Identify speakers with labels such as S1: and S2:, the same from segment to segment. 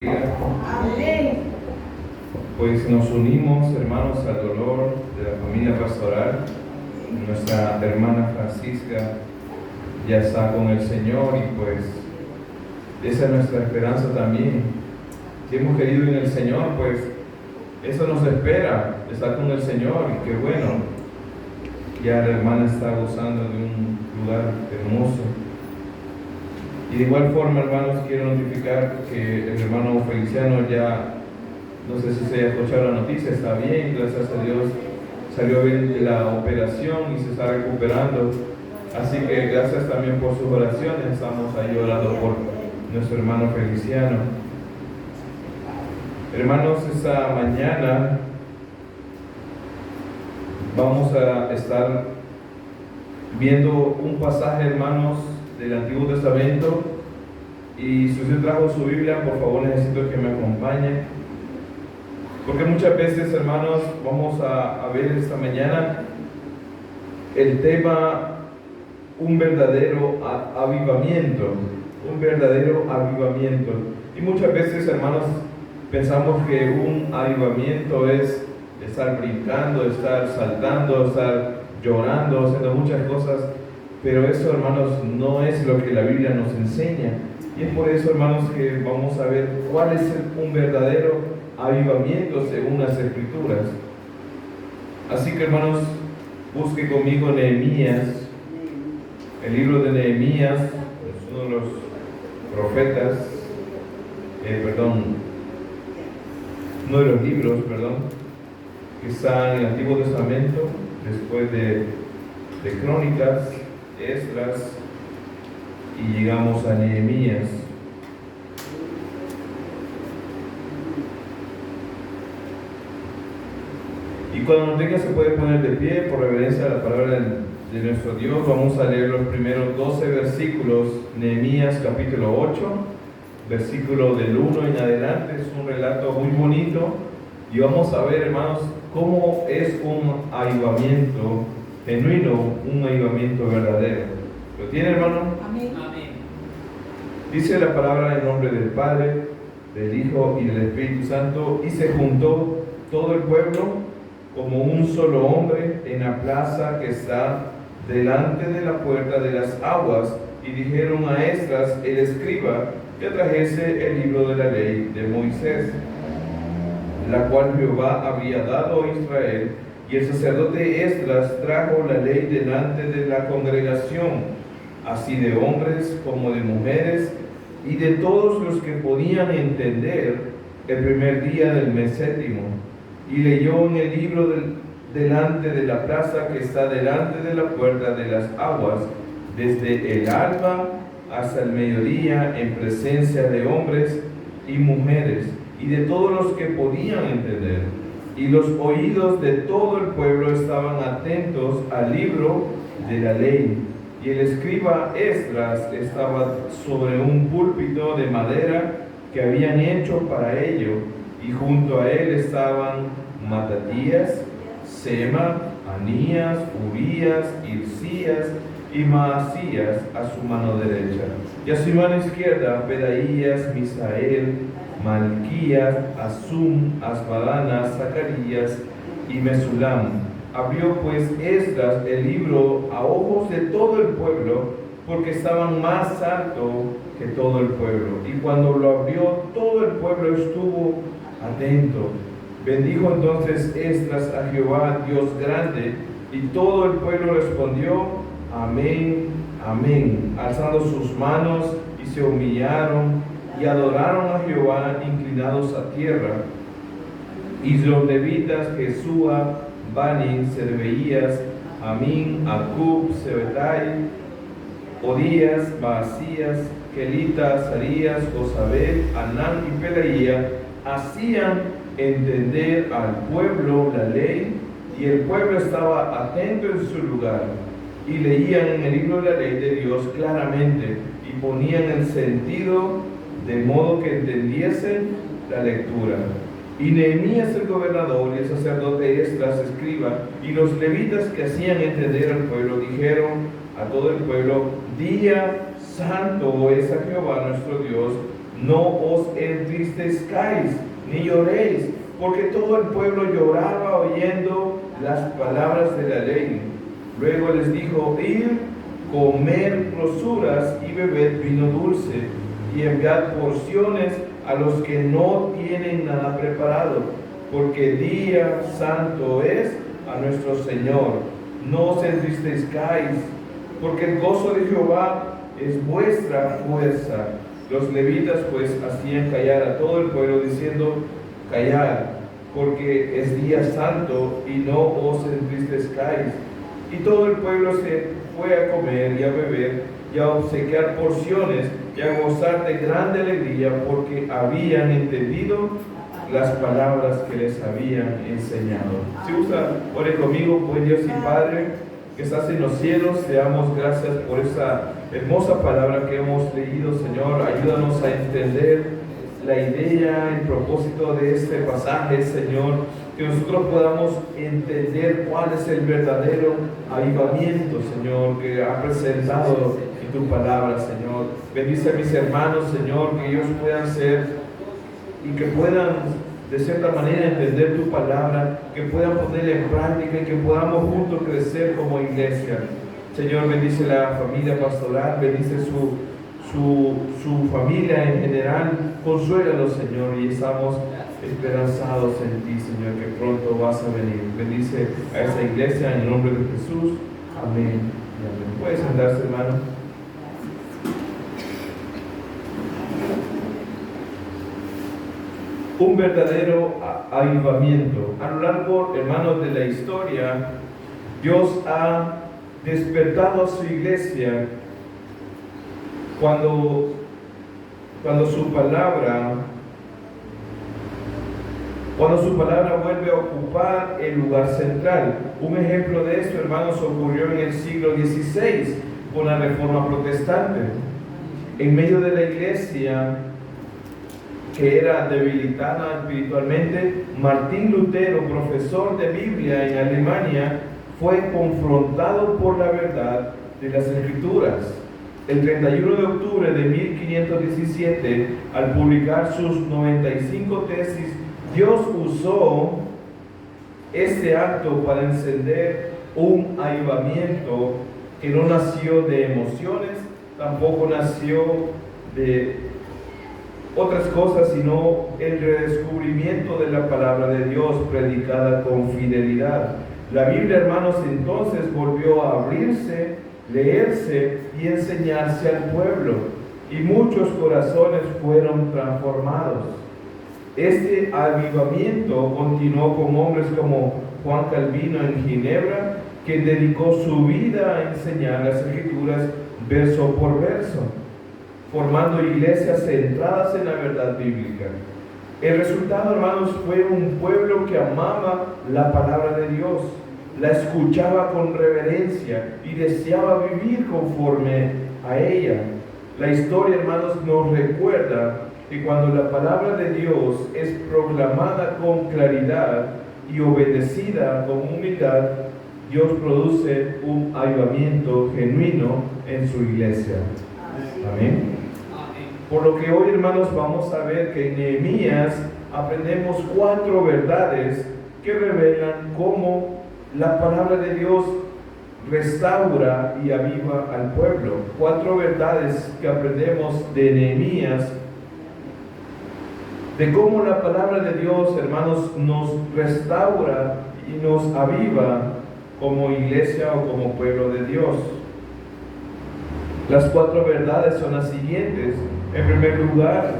S1: Amén.
S2: Pues nos unimos, hermanos, al dolor de la familia pastoral. Nuestra hermana Francisca ya está con el Señor y pues esa es nuestra esperanza también. Si hemos querido en el Señor, pues eso nos espera, estar con el Señor, y qué bueno. Ya la hermana está gozando de un lugar hermoso. Y de igual forma, hermanos, quiero notificar que el hermano Feliciano ya, no sé si se haya escuchado la noticia, está bien, gracias a Dios, salió bien de la operación y se está recuperando. Así que gracias también por sus oraciones, estamos ahí orando por nuestro hermano Feliciano. Hermanos, esta mañana vamos a estar viendo un pasaje, hermanos, del Antiguo Testamento, y si usted trajo su Biblia, por favor necesito que me acompañe, porque muchas veces, hermanos, vamos a ver esta mañana el tema un verdadero avivamiento, y muchas veces, hermanos, pensamos que un avivamiento es estar brincando, estar saltando, estar llorando, haciendo muchas cosas. Pero eso, hermanos, no es lo que la Biblia nos enseña. Y es por eso, hermanos, que vamos a ver cuál es un verdadero avivamiento según las Escrituras. Así que, hermanos, busque conmigo Nehemías. El libro de Nehemías es uno de los profetas, uno de los libros, que está en el Antiguo Testamento, después de Crónicas, Esdras, y llegamos a Nehemías. Y cuando nos tenga se puede poner de pie por reverencia a la palabra de nuestro Dios. Vamos a leer los primeros 12 versículos, Nehemías capítulo 8, versículo del 1 en adelante. Es un relato muy bonito y vamos a ver, hermanos, cómo es un avivamiento genuino, un avivamiento verdadero. ¿Lo tiene, hermano?
S1: Amén.
S3: Amén.
S2: Dice la palabra en nombre del Padre, del Hijo y del Espíritu Santo. Y se juntó todo el pueblo como un solo hombre en la plaza que está delante de la puerta de las aguas, y dijeron a Esdras el escriba que trajese el libro de la ley de Moisés, la cual Jehová había dado a Israel. Y el sacerdote Esdras trajo la ley delante de la congregación, así de hombres como de mujeres, y de todos los que podían entender, el primer día del mes séptimo. Y leyó en el libro delante de la plaza que está delante de la puerta de las aguas, desde el alba hasta el mediodía, en presencia de hombres y mujeres, y de todos los que podían entender. Y los oídos de todo el pueblo estaban atentos al libro de la ley. Y el escriba Esdras estaba sobre un púlpito de madera que habían hecho para ello, y junto a él estaban Matatías, Sema, Anías, Urías, Hilcías y Maasías a su mano derecha, y a su mano izquierda Pedaías, Misael, Malquías, Asum, Asbadana, Zacarías y Mesulam. Abrió pues Esdras el libro a ojos de todo el pueblo, porque estaban más alto que todo el pueblo. Y cuando lo abrió, todo el pueblo estuvo atento. Bendijo entonces Esdras a Jehová, Dios grande, y todo el pueblo respondió: Amén, amén, alzando sus manos, y se humillaron y adoraron a Jehová inclinados a tierra. Y los levitas, Jesúa, Bani, Serveías, Amín, Acub, Sebetai, Odías, Maasías, Kelita, Azarías, Josabed, Anán y Pelaía, hacían entender al pueblo la ley, y el pueblo estaba atento en su lugar, y leían en el libro de la ley de Dios claramente, y ponían el sentido de modo que entendiesen la lectura. Y Nehemías el gobernador y el sacerdote Esdras escriba y los levitas que hacían entender al pueblo dijeron a todo el pueblo: Día santo es a Jehová nuestro Dios, no os entristezcáis ni lloréis, porque todo el pueblo lloraba oyendo las palabras de la ley. Luego les dijo: id, comer grosuras y bebed vino dulce, y enviad porciones a los que no tienen nada preparado, porque día santo es a nuestro Señor. No os entristezcáis, porque el gozo de Jehová es vuestra fuerza. Los levitas pues hacían callar a todo el pueblo, diciendo: callad, porque es día santo, y no os entristezcáis. Y todo el pueblo se fue a comer y a beber y a obsequiar porciones y a gozar de grande alegría, porque habían entendido las palabras que les habían enseñado. Si gusta, ore conmigo. Buen Dios y Padre que estás en los cielos, te damos gracias por esa hermosa palabra que hemos leído, Señor. Ayúdanos a entender la idea, el propósito de este pasaje, Señor, que nosotros podamos entender cuál es el verdadero avivamiento, Señor, que ha presentado en tu palabra, Señor. Bendice a mis hermanos, Señor, que ellos puedan ser y que puedan de cierta manera entender tu palabra, que puedan ponerla en práctica y que podamos juntos crecer como iglesia. Señor, bendice la familia pastoral, bendice su familia en general, consuélalos, Señor, y estamos esperanzados en ti, Señor, que pronto vas a venir. Bendice a esa iglesia en el nombre de Jesús. Amén. Amén. Puedes sentarse, hermano. Un verdadero avivamiento. A lo largo, hermanos, de la historia, Dios ha despertado a su iglesia cuando su palabra vuelve a ocupar el lugar central. Un ejemplo de esto, hermanos, ocurrió en el siglo XVI con la Reforma Protestante. En medio de la iglesia, que era debilitada espiritualmente, Martín Lutero, profesor de Biblia en Alemania, fue confrontado por la verdad de las Escrituras. El 31 de octubre de 1517, al publicar sus 95 tesis, Dios usó este acto para encender un avivamiento que no nació de emociones, tampoco nació de otras cosas, sino el redescubrimiento de la palabra de Dios predicada con fidelidad. La Biblia, hermanos, entonces volvió a abrirse, leerse y enseñarse al pueblo, y muchos corazones fueron transformados. Este avivamiento continuó con hombres como Juan Calvino en Ginebra, que dedicó su vida a enseñar las Escrituras verso por verso, formando iglesias centradas en la verdad bíblica. El resultado, hermanos, fue un pueblo que amaba la palabra de Dios, la escuchaba con reverencia y deseaba vivir conforme a ella. La historia, hermanos, nos recuerda que cuando la palabra de Dios es proclamada con claridad y obedecida con humildad, Dios produce un avivamiento genuino en su iglesia. Amén. Por lo que hoy, hermanos, vamos a ver que en Nehemías aprendemos 4 verdades que revelan cómo la palabra de Dios restaura y aviva al pueblo. 4 verdades que aprendemos de Nehemías, de cómo la palabra de Dios, hermanos, nos restaura y nos aviva como iglesia o como pueblo de Dios. Las 4 verdades son las siguientes. En primer lugar,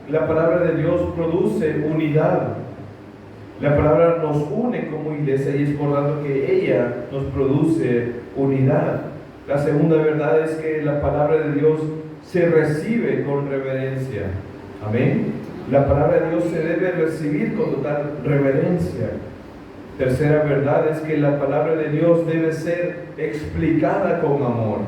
S2: la palabra de Dios produce unidad. La palabra nos une como iglesia y es por tanto que ella nos produce unidad. La segunda verdad es que la palabra de Dios se recibe con reverencia. Amén. La palabra de Dios se debe recibir con total reverencia. Tercera verdad es que la palabra de Dios debe ser explicada con amor.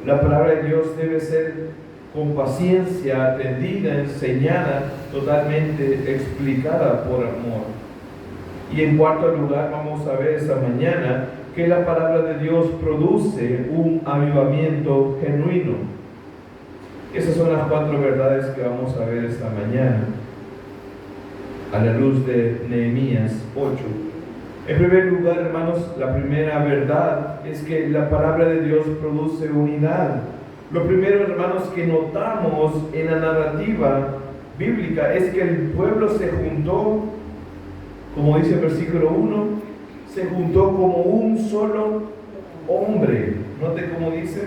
S2: La palabra de Dios debe ser con paciencia, atendida, enseñada, totalmente explicada por amor. Y en cuarto lugar, vamos a ver esta mañana que la palabra de Dios produce un avivamiento genuino. Esas son las 4 verdades que vamos a ver esta mañana a la luz de Nehemías 8. En primer lugar, hermanos, la primera verdad es que la palabra de Dios produce unidad. Lo primero, hermanos, que notamos en la narrativa bíblica es que el pueblo se juntó, como dice el versículo 1, se juntó como un solo hombre. Note cómo dice.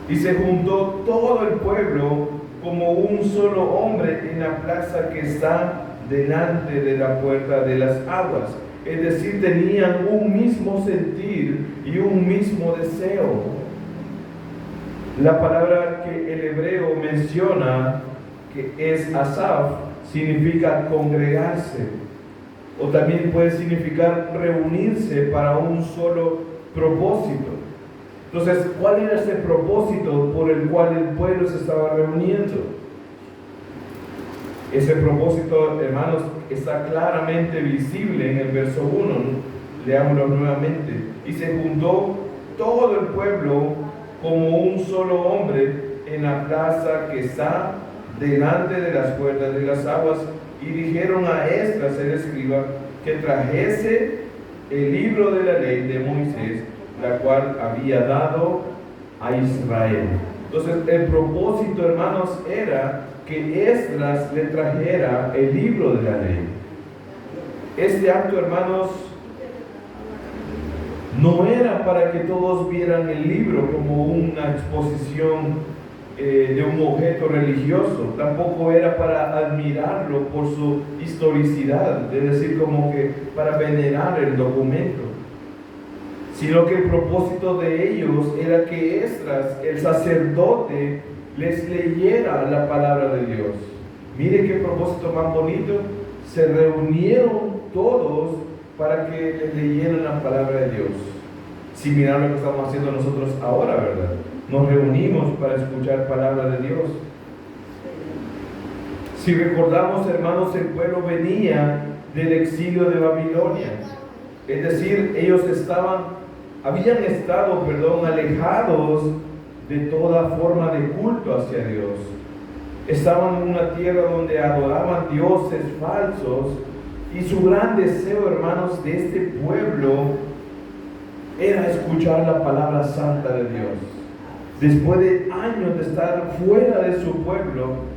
S2: Y se juntó todo el pueblo como un solo hombre en la plaza que está delante de la puerta de las aguas. Es decir, tenían un mismo sentir y un mismo deseo. La palabra que el hebreo menciona, que es asaf, significa congregarse, o también puede significar reunirse para un solo propósito. Entonces, ¿cuál era ese propósito por el cual el pueblo se estaba reuniendo? Ese propósito, hermanos, está claramente visible en el verso 1. Leámoslo nuevamente. Y se juntó todo el pueblo como un solo hombre en la plaza que está delante de las puertas de las aguas, y dijeron a Esdras el escriba que trajese el libro de la ley de Moisés, la cual había dado a Israel. Entonces, el propósito, hermanos, era que Esdras le trajera el libro de la ley. Este acto, hermanos, no era para que todos vieran el libro como una exposición de un objeto religioso. Tampoco era para admirarlo por su historicidad, es decir, como que para venerar el documento, sino que el propósito de ellos era que Esdras, el sacerdote, les leyera la palabra de Dios. Mire qué propósito más bonito. Se reunieron todos para que les leyeran la palabra de Dios. Similar a lo que estamos haciendo nosotros ahora, ¿verdad? Nos reunimos para escuchar palabra de Dios. Si recordamos, hermanos, el pueblo venía del exilio de Babilonia. Es decir, ellos habían estado, alejados de toda forma de culto hacia Dios. Estaban en una tierra donde adoraban dioses falsos, y su gran deseo, hermanos, de este pueblo era escuchar la palabra santa de Dios. Después de años de estar fuera de su pueblo,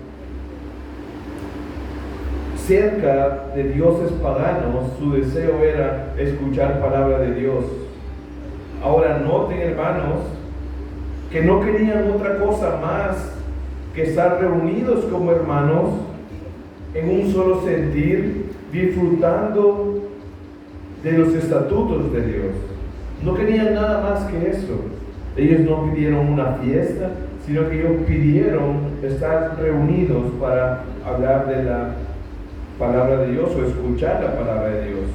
S2: cerca de dioses paganos, su deseo era escuchar palabra de Dios. Ahora noten, hermanos, que no querían otra cosa más que estar reunidos como hermanos en un solo sentir, disfrutando de los estatutos de Dios. No querían nada más que eso. Ellos no pidieron una fiesta, sino que ellos pidieron estar reunidos para hablar de la palabra de Dios o escuchar la palabra de Dios.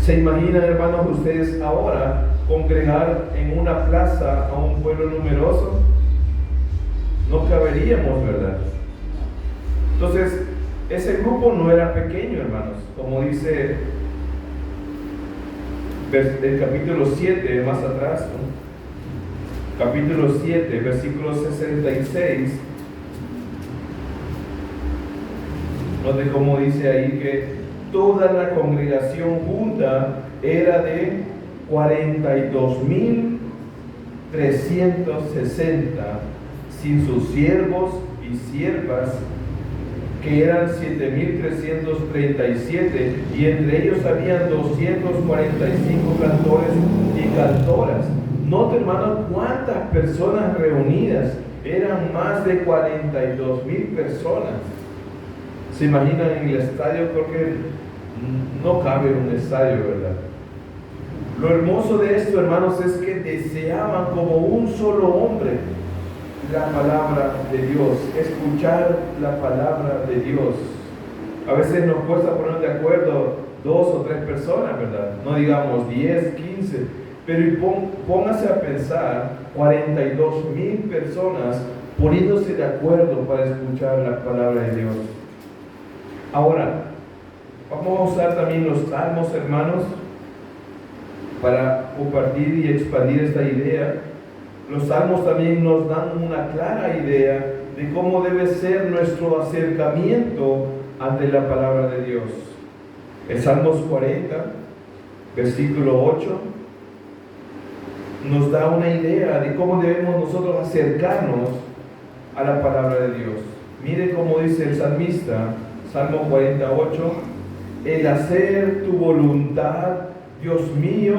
S2: ¿Se imaginan, hermanos, ustedes ahora congregar en una plaza a un pueblo numeroso? No caberíamos, ¿verdad? Entonces, ese grupo no era pequeño, hermanos, como dice el capítulo 7, más atrás, ¿no? Capítulo 7, versículo 66. Note cómo dice ahí que toda la congregación junta era de 42,360, sin sus siervos y siervas, que eran 7,337, y entre ellos habían 245 cantores y cantoras. Note, hermano, cuántas personas reunidas. Eran más de 42,000 personas. ¿Se imaginan en el estadio? Creo que no cabe un estadio, ¿verdad? Lo hermoso de esto, hermanos, es que deseaban como un solo hombre la palabra de Dios, escuchar la palabra de Dios. A veces nos cuesta poner de acuerdo 2 o 3 personas, ¿verdad? No digamos 10, 15, pero póngase a pensar 42,000 personas poniéndose de acuerdo para escuchar la palabra de Dios. Ahora, vamos a usar también los salmos, hermanos, para compartir y expandir esta idea. Los salmos también nos dan una clara idea de cómo debe ser nuestro acercamiento ante la palabra de Dios. El Salmos 40, versículo 8, nos da una idea de cómo debemos nosotros acercarnos a la palabra de Dios. Mire cómo dice el salmista, Salmo 48, el hacer tu voluntad, Dios mío,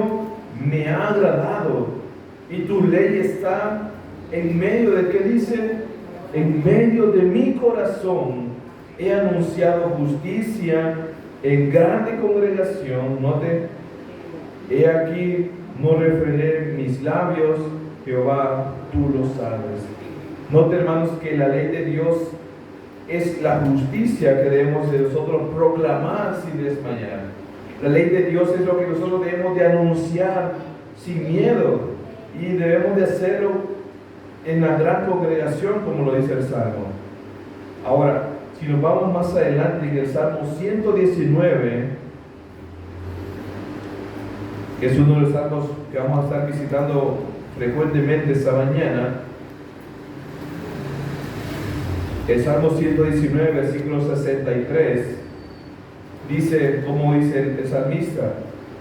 S2: me ha agradado, y tu ley está en medio de, ¿qué dice? En medio de mi corazón. He anunciado justicia en grande congregación. Note, he aquí, no refrené mis labios, Jehová, tú lo sabes. Note, hermanos, que la ley de Dios es la justicia que debemos de nosotros proclamar sin desmayar. La ley de Dios es lo que nosotros debemos de anunciar sin miedo, y debemos de hacerlo en la gran congregación, como lo dice el Salmo. Ahora, si nos vamos más adelante en el Salmo 119, que es uno de los salmos que vamos a estar visitando frecuentemente esta mañana, el Salmo 119, versículo 63, dice, como dice el salmista,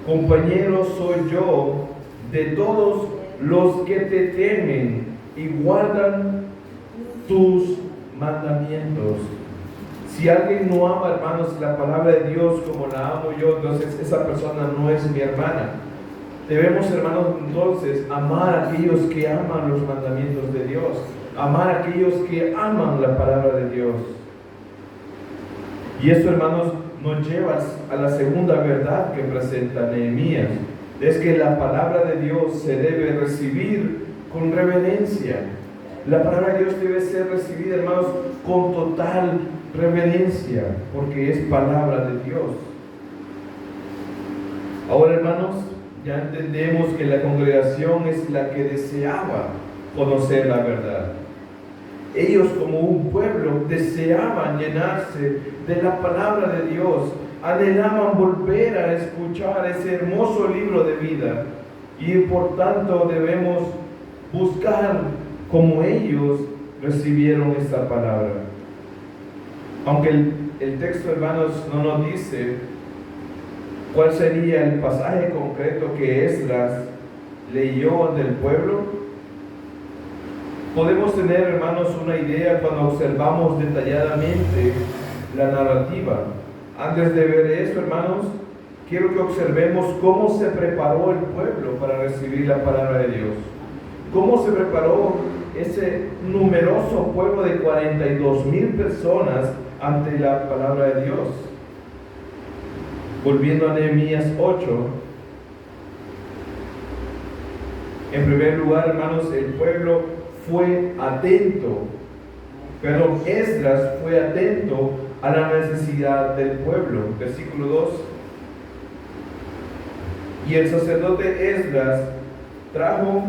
S2: compañero soy yo de todos los que te temen y guardan tus mandamientos. Si alguien no ama, hermanos, la palabra de Dios como la amo yo, entonces esa persona no es mi hermana. Debemos, hermanos, entonces amar a aquellos que aman los mandamientos de Dios, amar a aquellos que aman la palabra de Dios. Y esto, hermanos, nos lleva a la segunda verdad que presenta Nehemías, es que la palabra de Dios se debe recibir con reverencia. La palabra de Dios debe ser recibida, hermanos, con total reverencia, porque es palabra de Dios. Ahora, hermanos, ya entendemos que la congregación es la que deseaba conocer la verdad. Ellos, como un pueblo, deseaban llenarse de la palabra de Dios, anhelaban volver a escuchar ese hermoso libro de vida, y por tanto debemos buscar como ellos recibieron esta palabra. Aunque el texto, hermanos, no nos dice cuál sería el pasaje concreto que Esdras leyó del pueblo, podemos tener, hermanos, una idea cuando observamos detalladamente la narrativa. Antes de ver esto, hermanos, quiero que observemos cómo se preparó el pueblo para recibir la palabra de Dios. Cómo se preparó ese numeroso pueblo de 42,000 personas ante la palabra de Dios. Volviendo a Nehemías 8, en primer lugar, hermanos, el pueblo fue atento, pero Esdras fue atento a la necesidad del pueblo. Versículo 2. Y el sacerdote Esdras trajo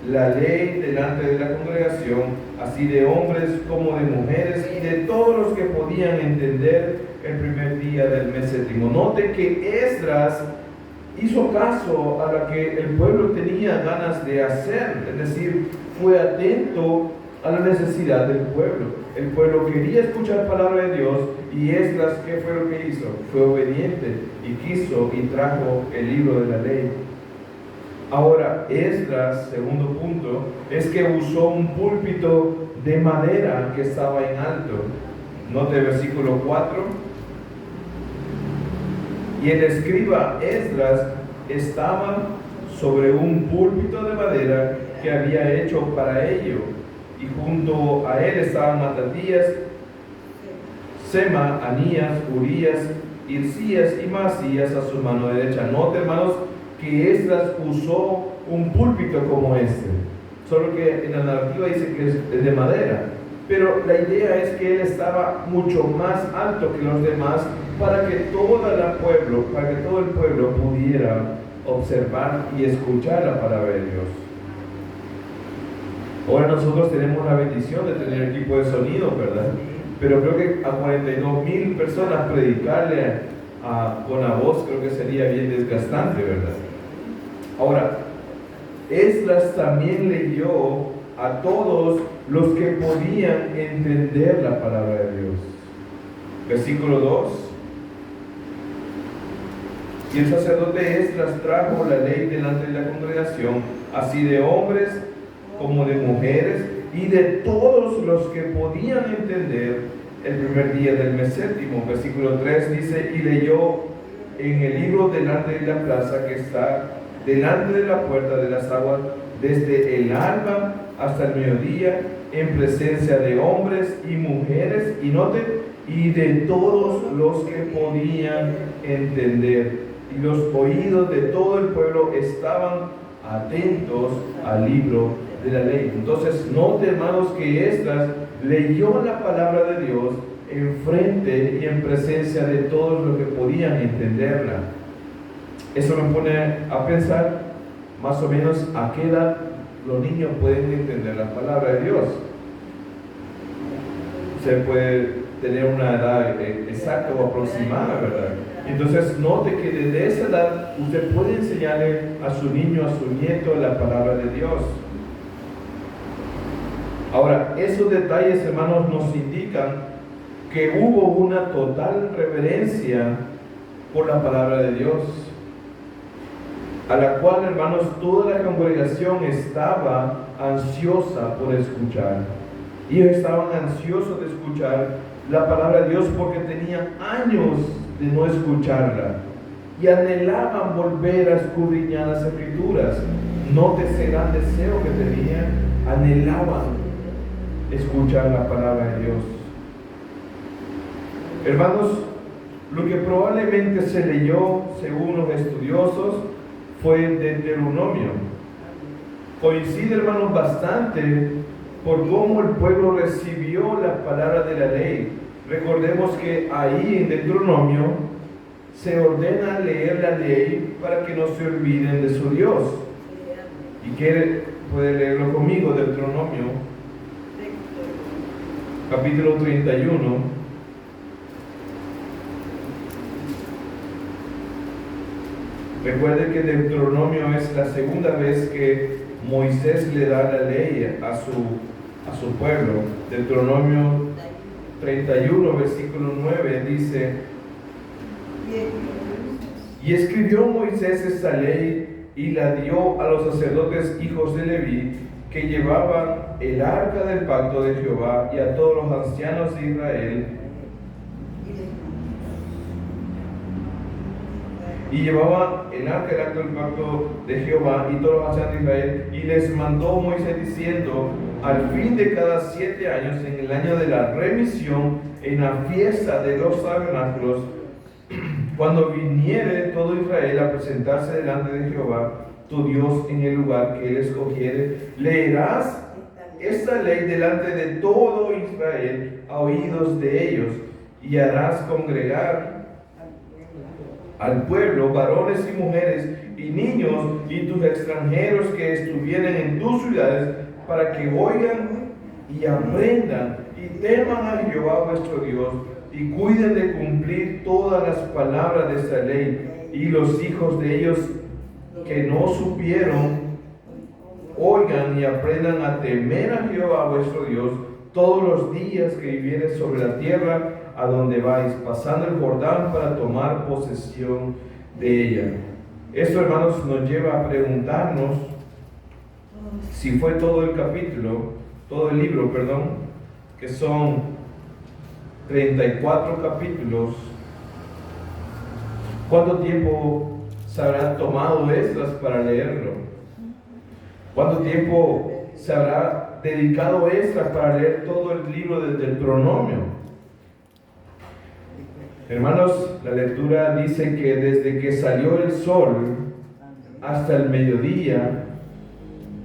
S2: la ley delante de la congregación, así de hombres como de mujeres y de todos los que podían entender el primer día del mes séptimo. Note que Esdras hizo caso a lo que el pueblo tenía ganas de hacer, es decir, fue atento a la necesidad del pueblo. El pueblo quería escuchar palabra de Dios, y Esdras, ¿qué fue lo que hizo? Fue obediente y quiso y trajo el libro de la ley. Ahora, Esdras, segundo punto, es que usó un púlpito de madera que estaba en alto. Note el versículo 4. Y el escriba Esdras estaba sobre un púlpito de madera que había hecho para ello, y junto a él estaban Matatías, Sema, Anías, Urías, Hilcías y Masías a su mano derecha. Note, hermanos, que Esdras usó un púlpito como este, solo que en la narrativa dice que es de madera, pero la idea es que él estaba mucho más alto que los demás para que todo el pueblo pudiera observar y escuchar la palabra de Dios. Ahora nosotros tenemos la bendición de tener equipo de sonido, ¿verdad? Pero creo que a 42,000 personas predicarle con la voz creo que sería bien desgastante, ¿verdad? Ahora, Esdras también leyó a todos los que podían entender la palabra de Dios. Versículo 2. Y el sacerdote Esdras trajo la ley delante de la congregación, así de hombres como de mujeres, y de todos los que podían entender, el primer día del mes séptimo. Versículo 3 dice, y leyó en el libro delante de la plaza que está delante de la puerta de las aguas, desde el alba hasta el mediodía, en presencia de hombres y mujeres, y noten, y de todos los que podían entender. Y los oídos de todo el pueblo estaban atentos al libro de la ley. Entonces, note, hermanos, que Esdras leyó la palabra de Dios en frente y en presencia de todos los que podían entenderla. Eso me pone a pensar más o menos a qué edad los niños pueden entender la palabra de Dios. Se puede tener una edad exacta o aproximada, ¿verdad? Entonces note que desde esa edad usted puede enseñarle a su niño, a su nieto la palabra de Dios. Ahora, esos detalles, hermanos, nos indican que hubo una total reverencia por la palabra de Dios, a la cual, hermanos, toda la congregación estaba ansiosa por escuchar. Ellos estaban ansiosos de escuchar la palabra de Dios porque tenían años de no escucharla y anhelaban volver a escudriñar las escrituras. Nótese el gran deseo que tenían, anhelaban escuchar la palabra de Dios. Hermanos, lo que probablemente se leyó, según los estudiosos, fue el Deuteronomio. Coincide, hermanos, bastante por cómo el pueblo recibió la palabra de la ley. Recordemos que ahí en Deuteronomio se ordena leer la ley para que no se olviden de su Dios. Y puede leerlo conmigo, Deuteronomio, capítulo 31. Recuerde que Deuteronomio es la segunda vez que Moisés le da la ley a su pueblo. Deuteronomio 31, versículo 9 dice: y escribió Moisés esta ley y la dio a los sacerdotes hijos de Leví, que llevaban el arca del pacto de Jehová, y a todos los ancianos de Israel. Y llevaba el arca del pacto de Jehová y todos los ancianos de Israel, y les mandó Moisés diciendo: al fin de cada 7 años, en el año de la remisión, en la fiesta de los tabernáculos, cuando viniere todo Israel a presentarse delante de Jehová tu Dios en el lugar que él escogiere, leerás esta ley delante de todo Israel a oídos de ellos, y harás congregar al pueblo, varones y mujeres y niños, y tus extranjeros que estuvieren en tus ciudades, para que oigan y aprendan y teman a Jehová vuestro Dios, y cuiden de cumplir todas las palabras de esta ley. Y los hijos de ellos que no supieron, oigan y aprendan a temer a Jehová vuestro Dios todos los días que vivieres sobre la tierra a donde vais, pasando el Jordán para tomar posesión de ella. Esto, hermanos, nos lleva a preguntarnos si fue todo el libro, que son 34 capítulos, ¿cuánto tiempo se habrá tomado Esdras para leerlo? ¿Cuánto tiempo se habrá dedicado Esdras para leer todo el libro del Deuteronomio? Hermanos, la lectura dice que desde que salió el sol hasta el mediodía,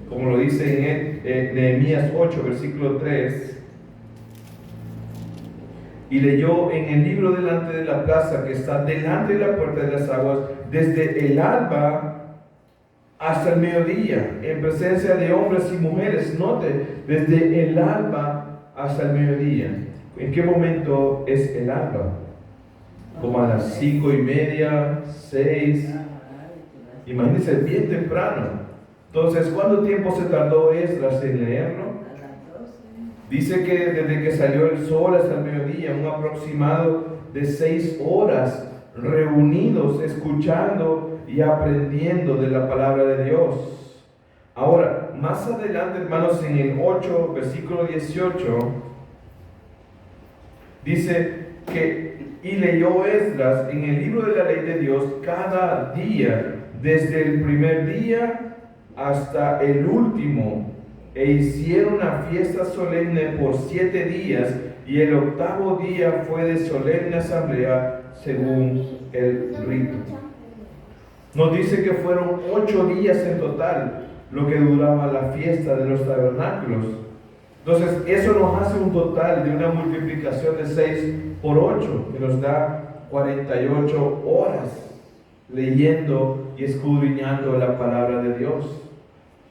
S2: como lo dice en Nehemías 8, versículo 3, y leyó en el libro delante de la plaza que está delante de la puerta de las aguas, desde el alba hasta el mediodía, en presencia de hombres y mujeres. Note, desde el alba hasta el mediodía. ¿En qué momento es el alba? Como a las 5:30, 6. Imagínense, bien temprano. Entonces, ¿cuánto tiempo se tardó Esdras en leerlo? Dice que desde que salió el sol hasta el mediodía, un aproximado de 6 horas reunidos, escuchando y aprendiendo de la palabra de Dios. Ahora, más adelante, hermanos, en el 8, versículo 18, dice que, y leyó Esdras en el libro de la ley de Dios cada día, desde el primer día hasta el último, e hicieron una fiesta solemne por 7 días, y el 8º día fue de solemne asamblea según el rito. Nos dice que fueron 8 días en total lo que duraba la fiesta de los tabernáculos. Entonces eso nos hace un total de una multiplicación de 6 por 8, que nos da 48 horas leyendo y escudriñando la palabra de Dios.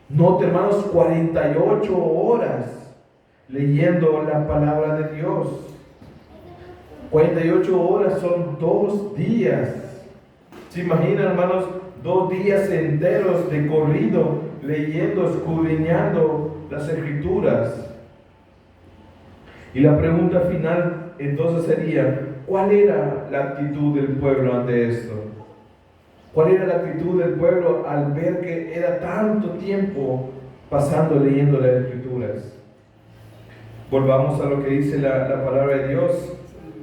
S2: Note, hermanos, 48 horas leyendo la palabra de Dios. 48 horas son 2 días. ¿Se imaginan, hermanos? 2 días enteros de corrido, leyendo, escudriñando las Escrituras. Y la pregunta final entonces sería, ¿cuál era la actitud del pueblo ante esto? ¿Cuál era la actitud del pueblo al ver que era tanto tiempo pasando leyendo las Escrituras? Volvamos a lo que dice la palabra de Dios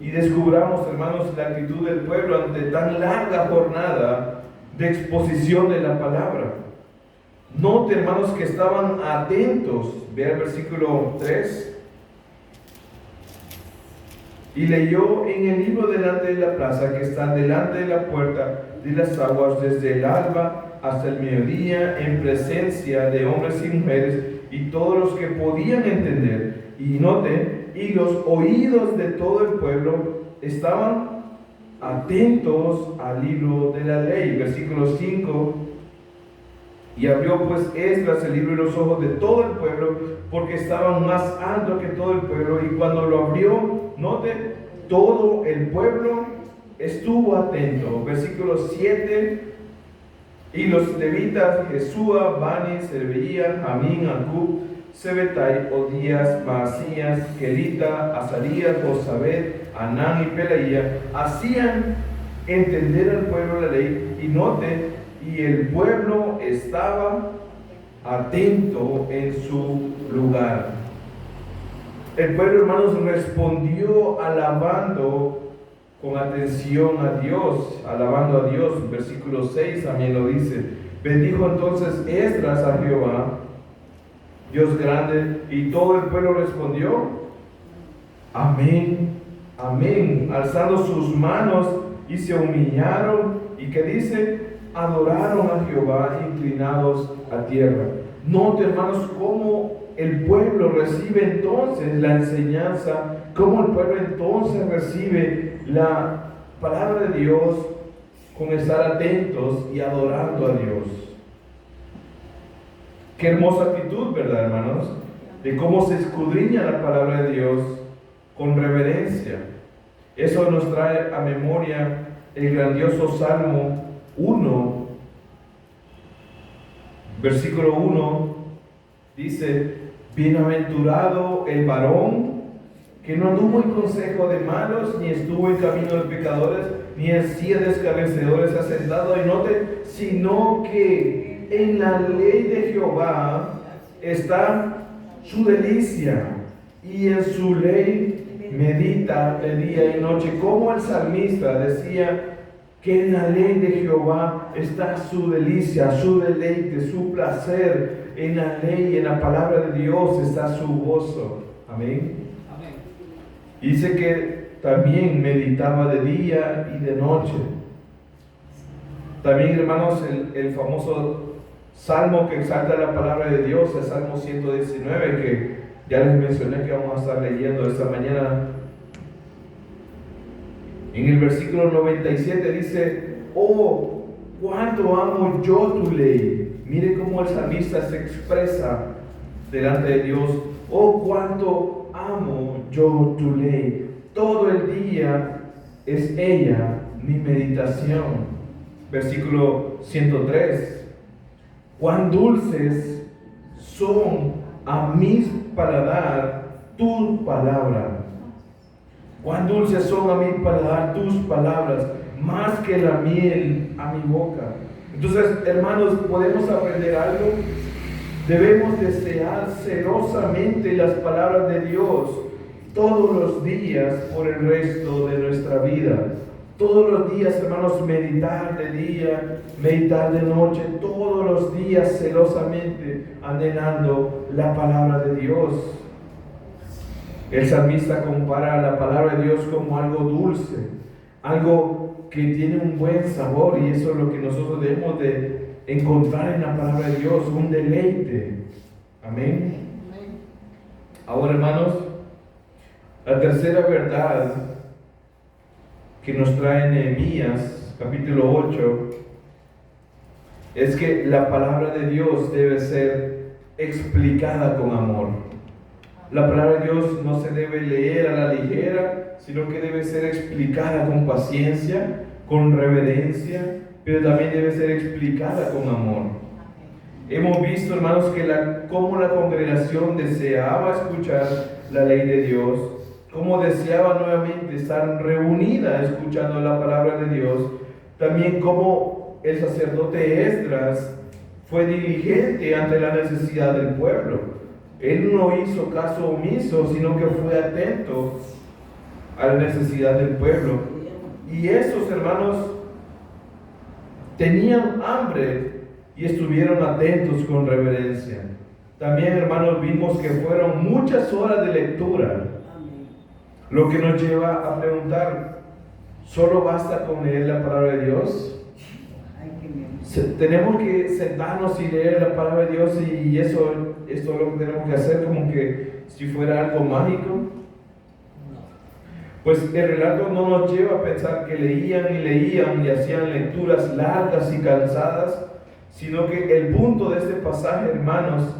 S2: y descubramos, hermanos, la actitud del pueblo ante tan larga jornada de exposición de la palabra. Note, hermanos, que estaban atentos. Vea el versículo 3. Y leyó en el libro delante de la plaza, que está delante de la puerta de las aguas, desde el alba hasta el mediodía, en presencia de hombres y mujeres y todos los que podían entender. Y note, y los oídos de todo el pueblo estaban atentos al libro de la ley. Versículo 5. Y abrió pues Esdras el libro y los ojos de todo el pueblo, porque estaban más altos que todo el pueblo. Y cuando lo abrió, note, todo el pueblo estuvo atento. Versículo 7. Y los levitas, Jesúa, Bani, Serebías, Jamín, Acub, Sebetai, Odías, Maasías, Kelita, Azarías, Josabed, Anán y Pelaía, hacían entender al pueblo la ley. Y note, y el pueblo estaba atento en su lugar. El pueblo, hermanos, respondió alabando con atención a Dios, alabando a Dios. Versículo 6 también lo dice. Bendijo entonces Esdras a Jehová, Dios grande, y todo el pueblo respondió, amén, amén, alzando sus manos, y se humillaron, y que dice, adoraron a Jehová inclinados a tierra. Note, hermanos, cómo el pueblo recibe entonces la enseñanza, cómo el pueblo entonces recibe la palabra de Dios con estar atentos y adorando a Dios. Qué hermosa actitud, ¿verdad, hermanos? De cómo se escudriña la palabra de Dios con reverencia. Eso nos trae a memoria el grandioso Salmo 1, versículo 1, dice, bienaventurado el varón que no anduvo en consejo de malos, ni estuvo en camino de pecadores, ni en silla de escarnecedores asentado, y note, sino que en la ley de Jehová está su delicia, y en su ley medita de día y noche. Como el salmista decía que en la ley de Jehová está su delicia, su deleite, su placer. En la ley, en la palabra de Dios está su gozo. Amén. Amén. Dice que también meditaba de día y de noche. También, hermanos, el famoso salmo que exalta la palabra de Dios, el Salmo 119, que ya les mencioné que vamos a estar leyendo esta mañana. En el versículo 97 dice, oh, cuánto amo yo tu ley. Mire cómo el salmista se expresa delante de Dios. Oh, cuánto amo yo tu ley. Todo el día es ella mi meditación. Versículo 103. cuán dulces son a mi paladar tus palabras. Cuán dulces son a mi paladar tus palabras, más que la miel a mi boca. Entonces, hermanos, podemos aprender algo. Debemos desear celosamente las palabras de Dios todos los días por el resto de nuestra vida. Todos los días, hermanos, meditar de día, meditar de noche, todos los días celosamente anhelando la palabra de Dios. El salmista compara la palabra de Dios como algo dulce, algo que tiene un buen sabor, y eso es lo que nosotros debemos de encontrar en la palabra de Dios, un deleite. Amén. Ahora, hermanos, la tercera verdad que nos trae Nehemías, capítulo 8, es que la palabra de Dios debe ser explicada con amor. La palabra de Dios no se debe leer a la ligera, sino que debe ser explicada con paciencia, con reverencia, pero también debe ser explicada con amor. Hemos visto, hermanos, que cómo la congregación deseaba escuchar la ley de Dios, cómo deseaba nuevamente estar reunida escuchando la palabra de Dios, también cómo el sacerdote Esdras fue diligente ante la necesidad del pueblo. Él no hizo caso omiso, sino que fue atento a la necesidad del pueblo. Y esos hermanos tenían hambre y estuvieron atentos con reverencia. También, hermanos, vimos que fueron muchas horas de lectura, lo que nos lleva a preguntar, ¿solo basta con leer la palabra de Dios? Tenemos que sentarnos y leer la palabra de Dios, y esto es lo que tenemos que hacer como que si fuera algo mágico. Pues el relato no nos lleva a pensar que leían y hacían lecturas largas y cansadas, sino que el punto de este pasaje, hermanos,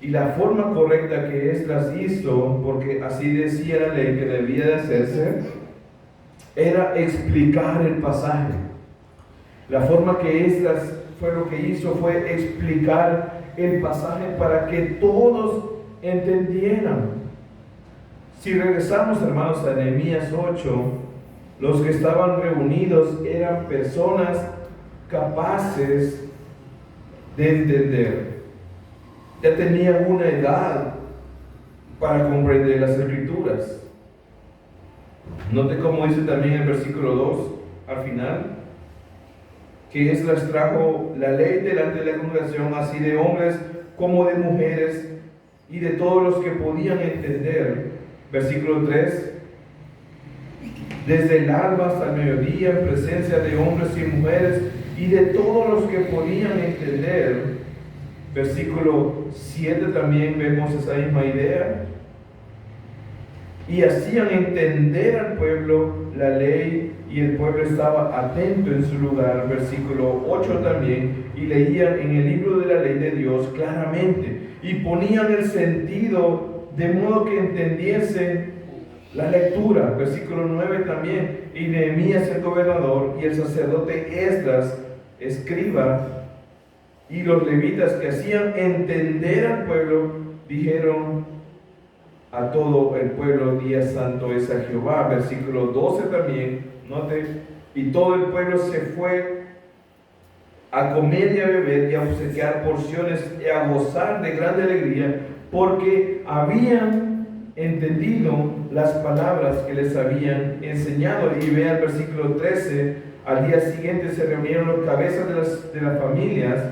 S2: y la forma correcta que Esdras hizo, porque así decía la ley que debía de hacerse, era explicar el pasaje. La forma que Esdras fue lo que hizo fue explicar el pasaje para que todos entendieran. Si regresamos, hermanos, a Nehemías 8, los que estaban reunidos eran personas capaces de entender. Ya tenían una edad para comprender las Escrituras. Note cómo dice también el versículo 2 al final, que Esdras trajo la ley delante de la congregación, así de hombres como de mujeres, y de todos los que podían entender. Versículo 3, desde el alba hasta el mediodía, en presencia de hombres y mujeres, y de todos los que podían entender. Versículo 7 también vemos esa misma idea. Y hacían entender al pueblo la ley, y el pueblo estaba atento en su lugar. Versículo 8 también, y leían en el libro de la ley de Dios claramente, y ponían el sentido de modo que entendiesen la lectura. Versículo 9 también, y Nehemías el gobernador y el sacerdote Esdras, escriba, y los levitas que hacían entender al pueblo, dijeron a todo el pueblo: día santo es a Jehová. Versículo 12 también, note, y todo el pueblo se fue a comer y a beber y a obsequiar porciones y a gozar de grande alegría, porque habían entendido las palabras que les habían enseñado. Y vean el versículo 13, al día siguiente se reunieron los cabezas de las familias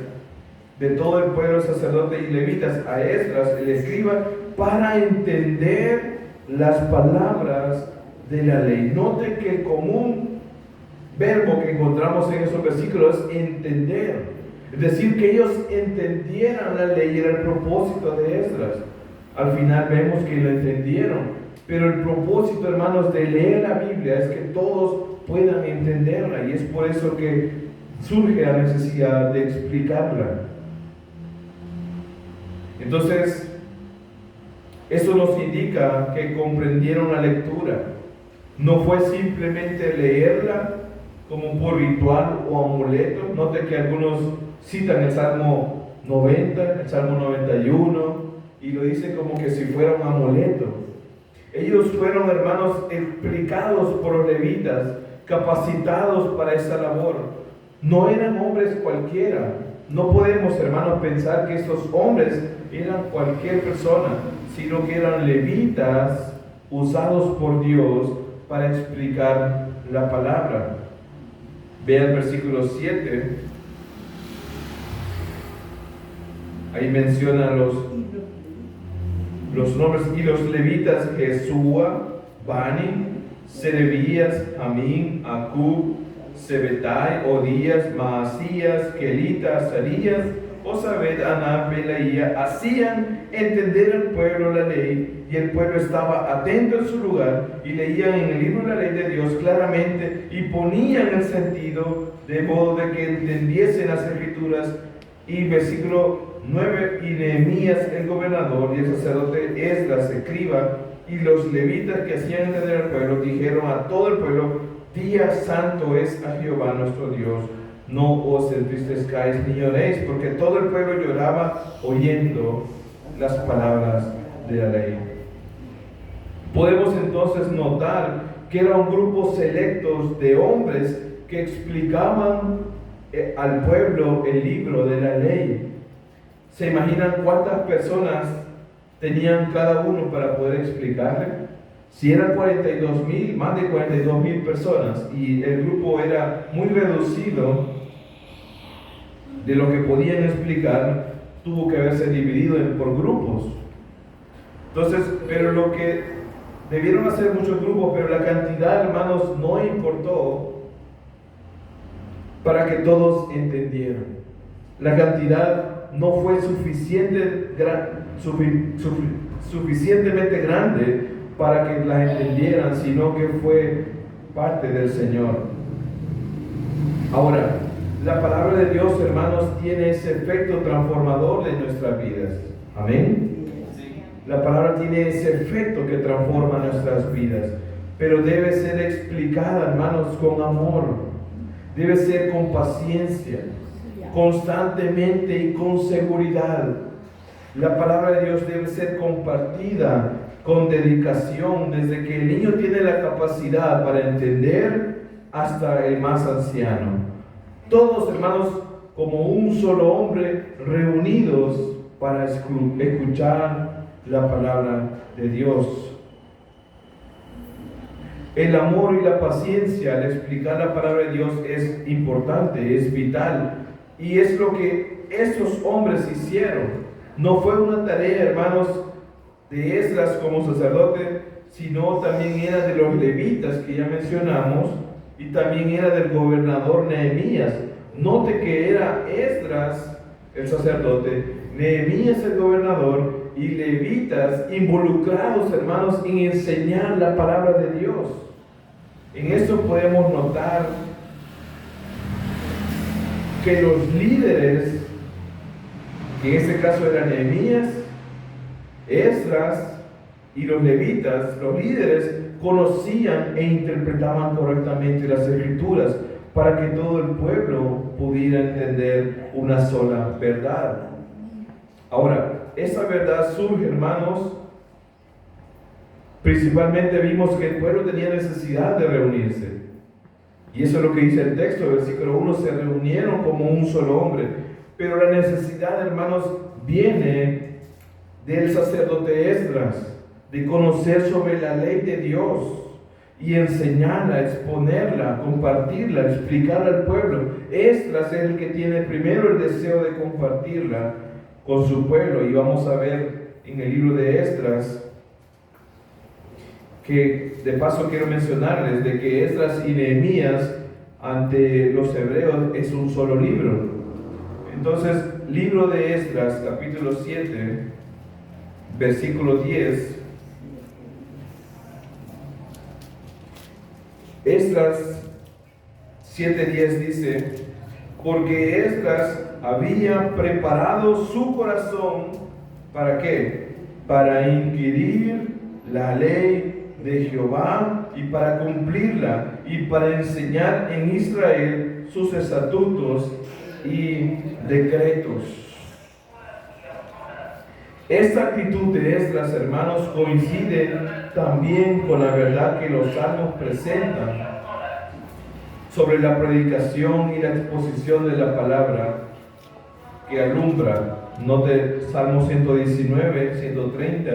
S2: de todo el pueblo, sacerdotes y levitas, a Esdras el escriba, para entender las palabras de la ley. Note que el común verbo que encontramos en esos versículos es entender, es decir, que ellos entendieran la ley. Era el propósito de Esdras. Al final vemos que lo entendieron, pero el propósito, hermanos, de leer la Biblia es que todos puedan entenderla, y es por eso que surge la necesidad de explicarla. Entonces, eso nos indica que comprendieron la lectura. No fue simplemente leerla como por ritual o amuleto. Note que algunos citan el Salmo 90, el Salmo 91, y lo dice como que si fuera un amuleto. Ellos fueron, hermanos, explicados por los levitas, capacitados para esa labor. No eran hombres cualquiera. No podemos, hermanos, pensar que estos hombres eran cualquier persona, sino que eran levitas usados por Dios para explicar la palabra. Vea el versículo 7. Ahí menciona los nombres. Y los levitas: Jesúa, Bani, Serebías, Jamín, Acub, Sebetai, Odías, Maasías, Kelita, Azarías, Josabed, Aná, Pelaía, hacían entender al pueblo la ley, y el pueblo estaba atento en su lugar y leían en el libro de la ley de Dios claramente y ponían el sentido de modo de que entendiesen las escrituras. Y versículo 9: y Nehemías el gobernador y el sacerdote Esdras escriba y los levitas que hacían entender al pueblo dijeron a todo el pueblo: día santo es a Jehová nuestro Dios, no os entristezcáis ni lloréis, porque todo el pueblo lloraba oyendo las palabras de la ley. Podemos entonces notar que era un grupo selecto de hombres que explicaban al pueblo el libro de la ley. ¿Se imaginan cuántas personas tenían cada uno para poder explicarle? Si eran 42,000, más de 42,000 personas, y el grupo era muy reducido de lo que podían explicar, tuvo que haberse dividido por grupos. Entonces, pero lo que debieron hacer muchos grupos, pero la cantidad, hermanos, no importó para que todos entendieran. La cantidad no fue suficientemente grande para que la entendieran, sino que fue parte del Señor. Ahora, la palabra de Dios, hermanos, tiene ese efecto transformador de nuestras vidas. Amén. La palabra tiene ese efecto que transforma nuestras vidas, pero debe ser explicada, hermanos, con amor. Debe ser con paciencia, constantemente y con seguridad. La palabra de Dios debe ser compartida con dedicación, desde que el niño tiene la capacidad para entender hasta el más anciano. Todos, hermanos, como un solo hombre, reunidos para escuchar la palabra de Dios. El amor y la paciencia al explicar la palabra de Dios es importante, es vital, y es lo que estos hombres hicieron. No fue una tarea, hermanos, de Esdras como sacerdote, sino también era de los levitas que ya mencionamos, y también era del gobernador Nehemías. Note que era Esdras el sacerdote, Nehemías el gobernador y levitas involucrados, hermanos, en enseñar la palabra de Dios. En esto podemos notar que los líderes, que en este caso eran Nehemías, Esdras y los levitas, los líderes, conocían e interpretaban correctamente las escrituras para que todo el pueblo pudiera entender una sola verdad. Ahora, esa verdad surge, hermanos, principalmente vimos que el pueblo tenía necesidad de reunirse. Y eso es lo que dice el texto, versículo 1, se reunieron como un solo hombre. Pero la necesidad, hermanos, viene del sacerdote Esdras, de conocer sobre la ley de Dios y enseñarla, exponerla, compartirla, explicarla al pueblo. Esdras es el que tiene primero el deseo de compartirla con su pueblo, y vamos a ver en el libro de Esdras, que de paso quiero mencionarles de que Esdras y Nehemías ante los hebreos es un solo libro. Entonces, libro de Esdras, capítulo 7, versículo 10. Esdras 7:10 dice: porque Esdras había preparado su corazón, ¿para qué? Para inquirir la ley de Jehová y para cumplirla, y para enseñar en Israel sus estatutos y decretos. Esta actitud de Esdras, hermanos, coincide también con la verdad que los salmos presentan sobre la predicación y la exposición de la palabra que alumbra. Note Salmo 119, 130.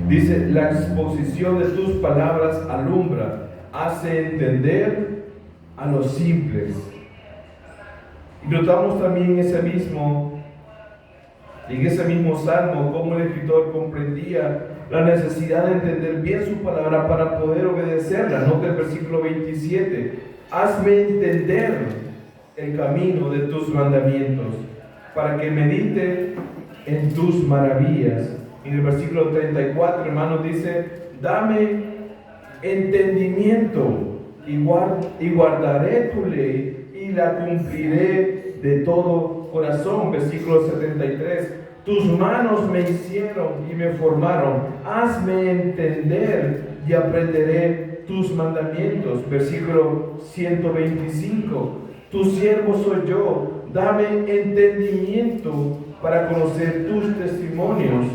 S2: Dice, la exposición de tus palabras alumbra, hace entender a los simples. Y notamos también en ese mismo salmo cómo el escritor comprendía la necesidad de entender bien su palabra para poder obedecerla. Nota el versículo 27. Hazme entender el camino de tus mandamientos, para que medite en tus maravillas. En el versículo 34, hermanos, dice, dame entendimiento y guardaré tu ley y la cumpliré de todo corazón. Versículo 73, tus manos me hicieron y me formaron, hazme entender y aprenderé tus mandamientos. Versículo 125, tu siervo soy yo, dame entendimiento para conocer tus testimonios.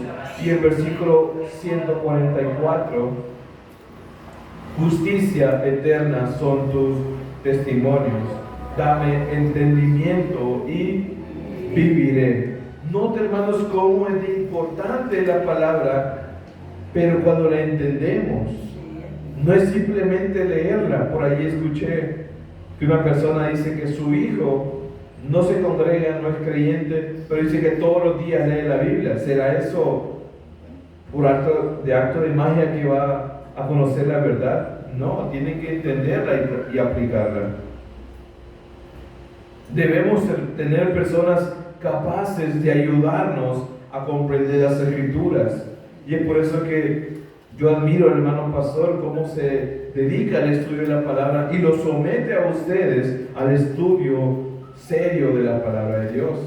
S2: Y el versículo 144, justicia eterna son tus testimonios, dame entendimiento y viviré. Note, hermanos, cómo es importante la palabra, pero cuando la entendemos, no es simplemente leerla. Por ahí escuché que una persona dice que su hijo no se congrega, no es creyente, pero dice que todos los días lee la Biblia. ¿Será eso por acto de magia que va a conocer la verdad? No, tiene que entenderla y aplicarla. Debemos tener personas capaces de ayudarnos a comprender las Escrituras. Y es por eso que yo admiro al hermano pastor, cómo se dedica al estudio de la palabra y lo somete a ustedes al estudio serio de la palabra de Dios.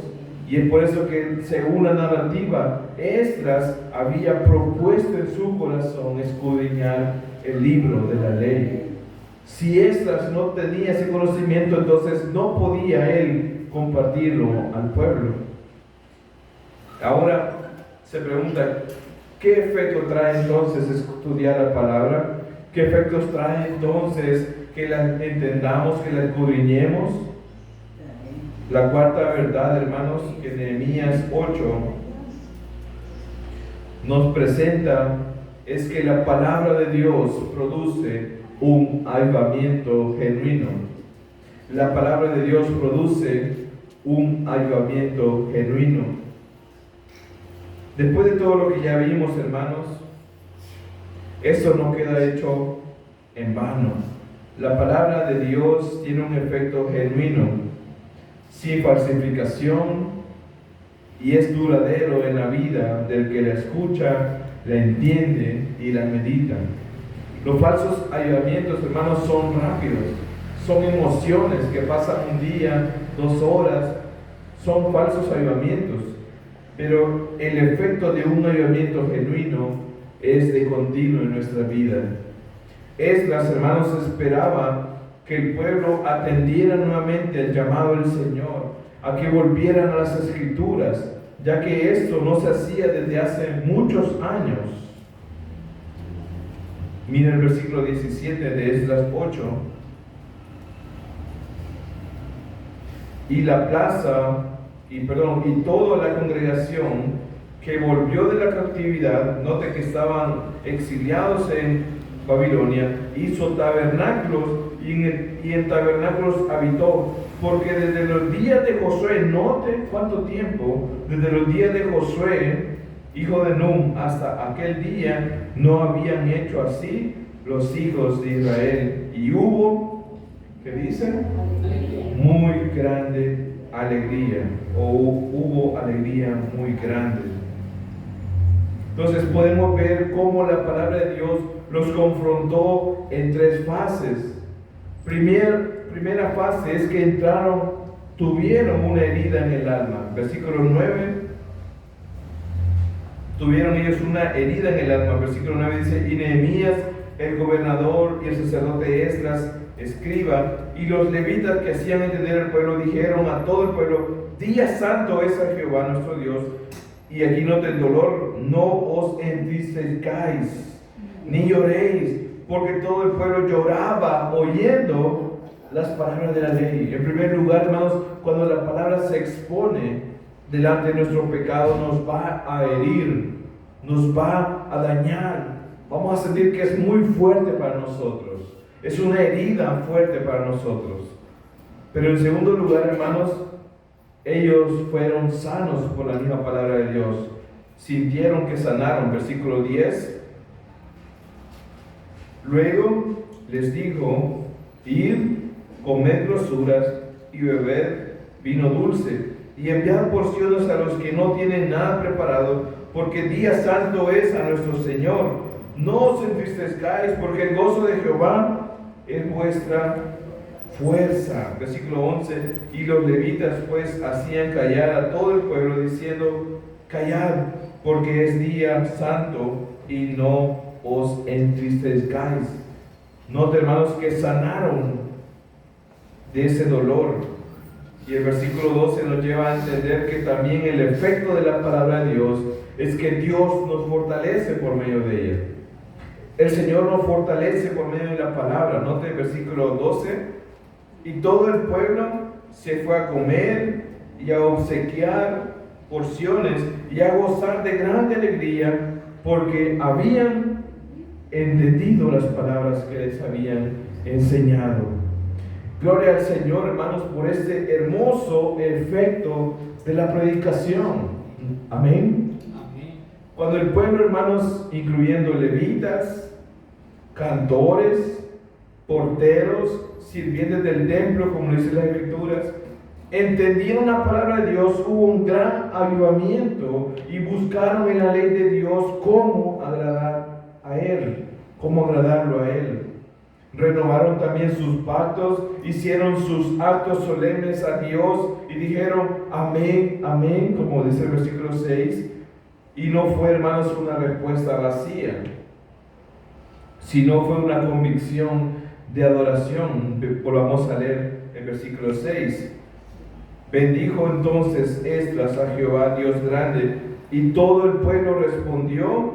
S2: Y es por eso que, según la narrativa, Esdras había propuesto en su corazón escudriñar el libro de la ley. Si Esdras no tenía ese conocimiento, entonces no podía él compartirlo al pueblo. Ahora se pregunta, ¿qué efecto trae entonces estudiar la palabra? ¿Qué efectos trae entonces que la entendamos, que la escudriñemos? La cuarta verdad, hermanos, que Nehemías 8 nos presenta es que la palabra de Dios produce un avivamiento genuino. La palabra de Dios produce un avivamiento genuino. Después de todo lo que ya vimos, hermanos, eso no queda hecho en vano. La palabra de Dios tiene un efecto genuino, sin falsificación, y es duradero en la vida del que la escucha, la entiende y la medita. Los falsos avivamientos, hermanos, son rápidos, son emociones que pasan un día, 2 horas, son falsos avivamientos, pero el efecto de un avivamiento genuino es de continuo en nuestra vida. Esdras, hermanos, esperaba que el pueblo atendiera nuevamente el llamado del Señor, a que volvieran a las Escrituras, ya que esto no se hacía desde hace muchos años. Mira el versículo 17 de Esdras 8. Y toda la congregación que volvió de la cautividad, note que estaban exiliados en Babilonia, hizo tabernáculos y en tabernáculos habitó, porque desde los días de Josué, note cuánto tiempo, desde los días de Josué, hijo de Nun, hasta aquel día, no habían hecho así los hijos de Israel. Y hubo, ¿qué dice? Muy grande alegría, o hubo alegría muy grande. Entonces podemos ver cómo la palabra de Dios los confrontó en 3 fases. Primera fase es que tuvieron una herida en el alma. Versículo 9, tuvieron ellos una herida en el alma. Versículo 9 dice, y Nehemías, el gobernador, y el sacerdote Esdras, escriba, y los levitas que hacían entender al pueblo, dijeron a todo el pueblo, día santo es a Jehová nuestro Dios. Y aquí nota el dolor: no os entristezcáis, ni lloréis, porque todo el pueblo lloraba oyendo las palabras de la ley. En primer lugar, hermanos, cuando la palabra se expone delante de nuestro pecado, nos va a herir, nos va a dañar. Vamos a sentir que es muy fuerte para nosotros. Es una herida fuerte para nosotros. Pero en segundo lugar, hermanos, ellos fueron sanos por la misma palabra de Dios. Sintieron que sanaron. Versículo 10. Luego les dijo: id, comed grosuras y bebed vino dulce, y enviad porciones a los que no tienen nada preparado, porque día santo es a nuestro Señor. No os entristezcáis, porque el gozo de Jehová es vuestra fuerza. Versículo 11. Y los levitas pues hacían callar a todo el pueblo, diciendo: callad, porque es día santo, y no os entristezcáis. Note, hermanos, que sanaron de ese dolor. Y el versículo 12 nos lleva a entender que también el efecto de la palabra de Dios es que Dios nos fortalece por medio de ella. El Señor nos fortalece por medio de la palabra. Note el versículo 12. Y todo el pueblo se fue a comer y a obsequiar porciones y a gozar de grande alegría, porque habían entendido las palabras que les habían enseñado. Gloria al Señor, hermanos, por este hermoso efecto de la predicación. Amén. Cuando el pueblo, hermanos, incluyendo levitas, cantores, porteros, sirvientes del templo, como dicen las Escrituras, entendieron la palabra de Dios, hubo un gran avivamiento y buscaron en la ley de Dios cómo agradar a Él, cómo agradarlo a Él. Renovaron también sus pactos, hicieron sus actos solemnes a Dios y dijeron amén, amén, como dice el versículo 6. Y no fue, hermanos, una respuesta vacía, sino fue una convicción de adoración. Volvamos a leer el versículo 6. Bendijo entonces Esdras a Jehová Dios grande, y todo el pueblo respondió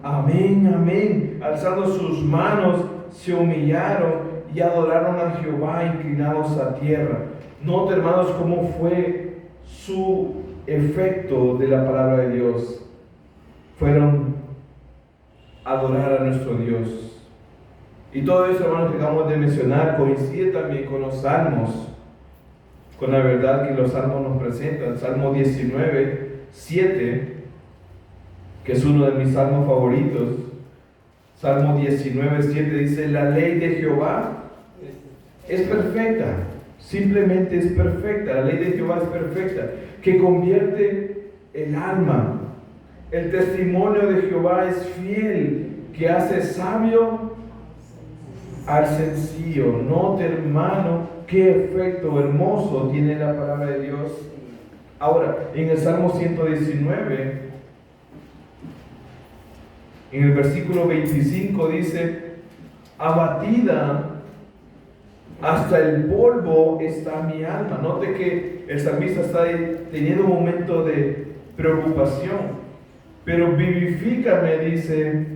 S2: amén, amén. Alzando sus manos, se humillaron y adoraron a Jehová inclinados a tierra. Note, hermanos, cómo fue su efecto de la palabra de Dios. Fueron a adorar a nuestro Dios. Y todo eso, hermanos, que acabamos de mencionar coincide también con los salmos, con la verdad que los salmos nos presentan. Salmo 19, 7, que es uno de mis salmos favoritos. Salmo 19, 7 dice: la ley de Jehová es perfecta, simplemente es perfecta. La ley de Jehová es perfecta, que convierte el alma. El testimonio de Jehová es fiel, que hace sabio al sencillo. Note, hermano, qué efecto hermoso tiene la palabra de Dios. Ahora, en el Salmo 119, en el versículo 25 dice: abatida hasta el polvo está mi alma. Note que el salmista está teniendo un momento de preocupación. Pero vivifícame, dice,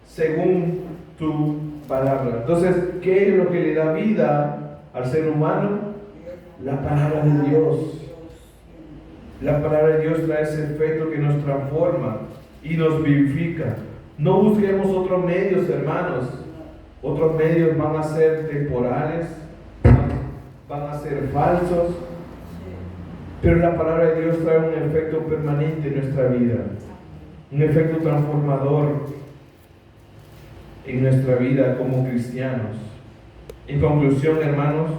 S2: según tu palabra. Entonces, ¿qué es lo que le da vida al ser humano? La palabra de Dios. La palabra de Dios trae ese efecto que nos transforma y nos vivifica. No busquemos otros medios, hermanos. Otros medios van a ser temporales, van a ser falsos, pero la palabra de Dios trae un efecto permanente en nuestra vida, un efecto transformador en nuestra vida como cristianos. En conclusión, hermanos,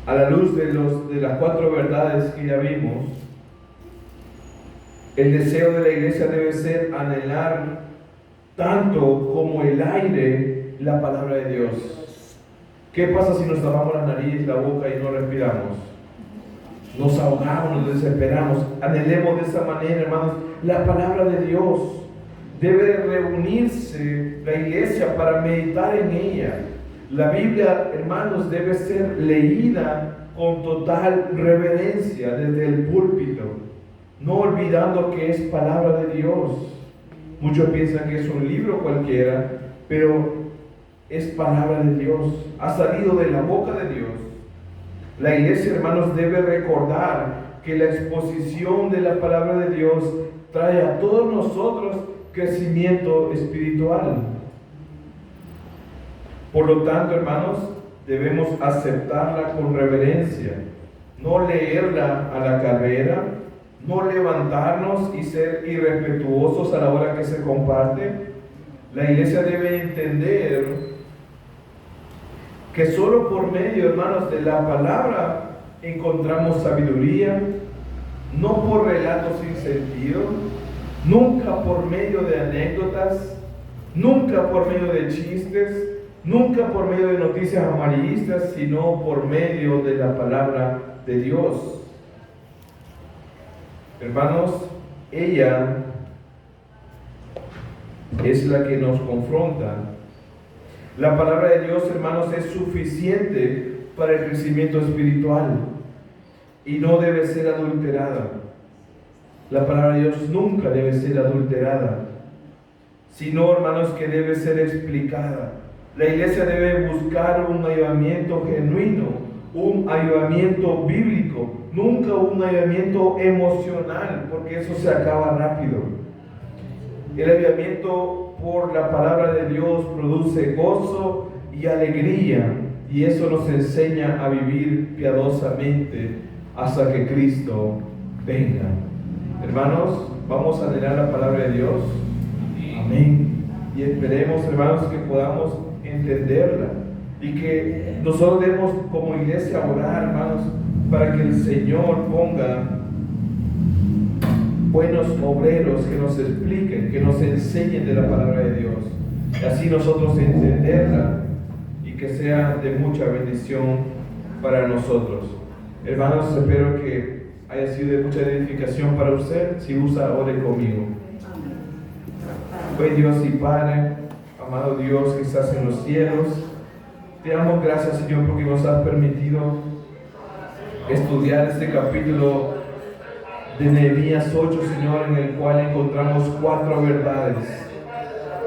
S2: a la luz de las 4 verdades que ya vimos, el deseo de la iglesia debe ser anhelar tanto como el aire la palabra de Dios. ¿Qué pasa si nos tapamos la nariz, la boca y no respiramos? Nos ahogamos, nos desesperamos. Anhelemos de esa manera, hermanos, la palabra de Dios. Debe reunirse la iglesia para meditar en ella. La Biblia, hermanos, debe ser leída con total reverencia desde el púlpito, no olvidando que es palabra de Dios. Muchos piensan que es un libro cualquiera, pero es palabra de Dios, ha salido de la boca de Dios. La iglesia, hermanos, debe recordar que la exposición de la palabra de Dios trae a todos nosotros crecimiento espiritual. Por lo tanto, hermanos, debemos aceptarla con reverencia, no leerla a la carrera, no levantarnos y ser irrespetuosos a la hora que se comparte. La iglesia debe entender que solo por medio, hermanos, de la palabra encontramos sabiduría, no por relatos sin sentido, nunca por medio de anécdotas, nunca por medio de chistes, nunca por medio de noticias amarillistas, sino por medio de la palabra de Dios. Hermanos, ella es la que nos confronta. La palabra de Dios, hermanos, es suficiente para el crecimiento espiritual y no debe ser adulterada. La palabra de Dios nunca debe ser adulterada, sino, hermanos, que debe ser explicada. La iglesia debe buscar un avivamiento genuino, un avivamiento bíblico, nunca un avivamiento emocional, porque eso se acaba rápido. El avivamiento por la palabra de Dios produce gozo y alegría, y eso nos enseña a vivir piadosamente hasta que Cristo venga. Hermanos, vamos a leer la palabra de Dios. Amén. Y esperemos, hermanos, que podamos entenderla y que nosotros debemos como iglesia orar, hermanos, para que el Señor ponga buenos obreros que nos expliquen, que nos enseñen de la palabra de Dios, y así nosotros entenderla y que sea de mucha bendición para nosotros. Hermanos, espero que haya sido de mucha edificación para usted. Si gusta, ore conmigo. Buen Dios y Padre, amado Dios que estás en los cielos, te damos gracias, Señor, porque nos has permitido estudiar este capítulo de Nehemías 8, Señor, en el cual encontramos 4 verdades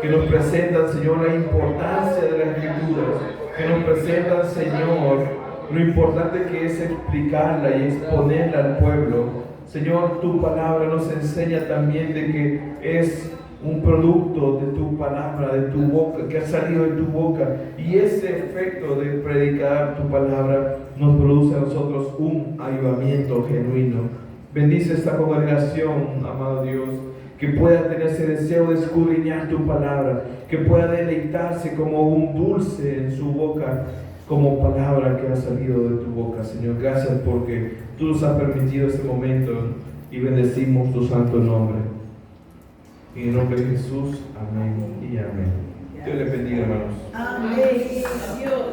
S2: que nos presentan, Señor, la importancia de las Escrituras, que nos presentan, Señor, lo importante que es explicarla y exponerla al pueblo. Señor, tu palabra nos enseña también de que es un producto de tu palabra, de tu boca, que ha salido de tu boca, y ese efecto de predicar tu palabra nos produce a nosotros un avivamiento genuino. Bendice esta congregación, amado Dios, que pueda tener ese deseo de escudriñar tu palabra, que pueda deleitarse como un dulce en su boca, como palabra que ha salido de tu boca. Señor, gracias porque tú nos has permitido este momento y bendecimos tu santo nombre. En el nombre de Jesús, amén y amén. Dios les bendiga, hermanos.
S1: Amén. Dios.